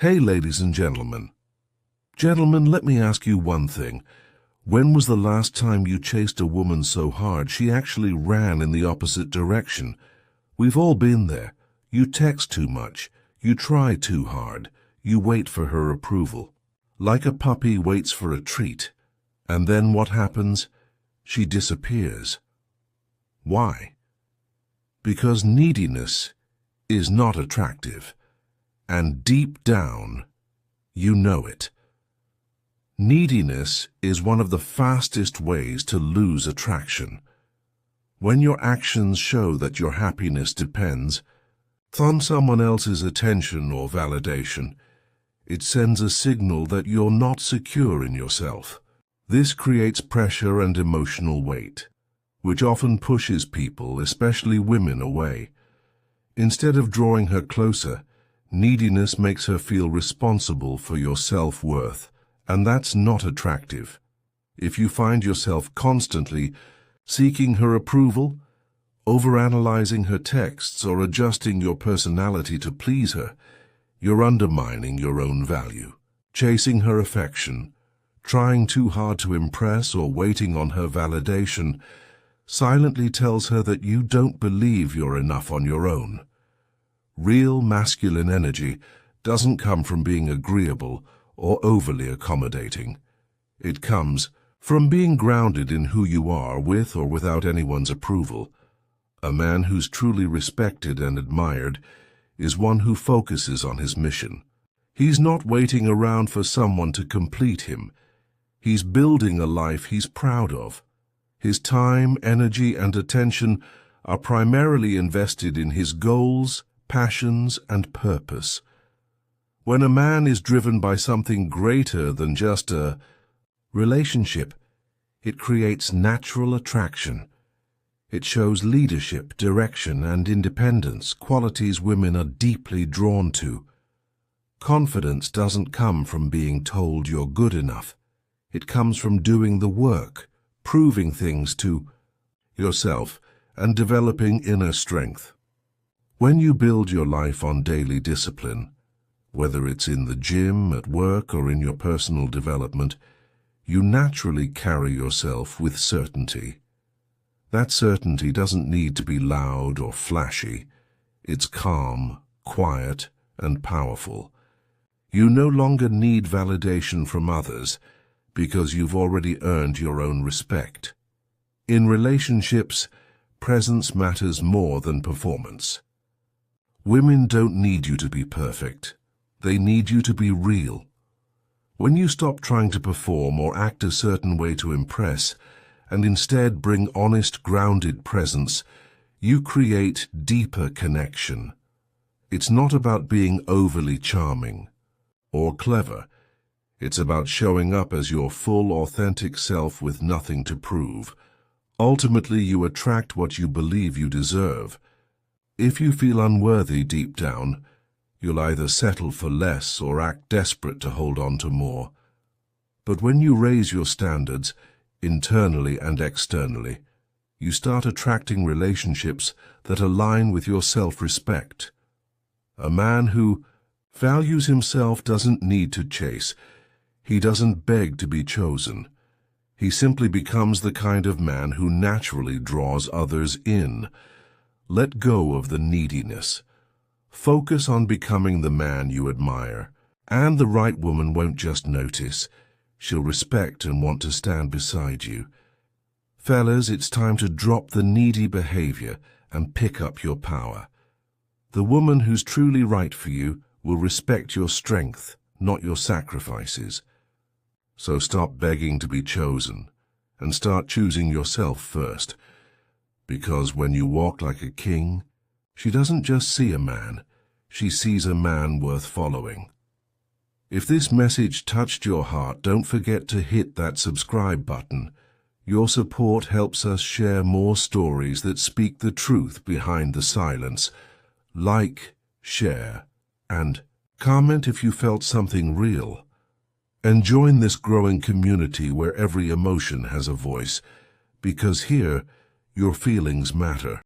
Hey, ladies and gentlemen. Gentlemen, let me ask you one thing. When was the last time you chased a woman so hard she actually ran in the opposite direction? We've all been there. You text too much. You try too hard. You wait for her approval. Like a puppy waits for a treat. And then what happens? She disappears. Why? Because neediness is not attractive. And deep down, you know it. Neediness is one of the fastest ways to lose attraction. When your actions show that your happiness depends on someone else's attention or validation, it sends a signal that you're not secure in yourself. This creates pressure and emotional weight, which often pushes people, especially women, away. Instead of drawing her closer, neediness makes her feel responsible for your self-worth, and that's not attractive. If you find yourself constantly seeking her approval, overanalyzing her texts, or adjusting your personality to please her, you're undermining your own value. Chasing her affection, trying too hard to impress, or waiting on her validation silently tells her that you don't believe you're enough on your own. Real masculine energy doesn't come from being agreeable or overly accommodating. It comes from being grounded in who you are, with or without anyone's approval. A man who's truly respected and admired is one who focuses on his mission. He's not waiting around for someone to complete him. He's building a life he's proud of. His time, energy, and attention are primarily invested in his goals, passions, and purpose. When a man is driven by something greater than just a relationship, it creates natural attraction. It shows leadership, direction, and independence, qualities women are deeply drawn to. Confidence doesn't come from being told you're good enough. It comes from doing the work, proving things to yourself, and developing inner strength. When you build your life on daily discipline, whether it's in the gym, at work, or in your personal development, you naturally carry yourself with certainty. That certainty doesn't need to be loud or flashy. It's calm, quiet, and powerful. You no longer need validation from others because you've already earned your own respect. In relationships, presence matters more than performance. Women don't need you to be perfect. They need you to be real. When you stop trying to perform or act a certain way to impress, and instead bring honest, grounded presence, you create deeper connection. It's not about being overly charming or clever. It's about showing up as your full, authentic self with nothing to prove. Ultimately, you attract what you believe you deserve. If you feel unworthy deep down, you'll either settle for less or act desperate to hold on to more. But when you raise your standards, internally and externally, you start attracting relationships that align with your self-respect. A man who values himself doesn't need to chase. He doesn't beg to be chosen. He simply becomes the kind of man who naturally draws others in. Let go of the neediness. Focus on becoming the man you admire, and the right woman won't just notice. She'll respect and want to stand beside you. Fellas, it's time to drop the needy behavior and pick up your power. The woman who's truly right for you will respect your strength, not your sacrifices. So stop begging to be chosen and start choosing yourself first. Because when you walk like a king, she doesn't just see a man, she sees a man worth following. If this message touched your heart, don't forget to hit that subscribe button. Your support helps us share more stories that speak the truth behind the silence. Like, share, and comment if you felt something real. And join this growing community where every emotion has a voice, because here, your feelings matter.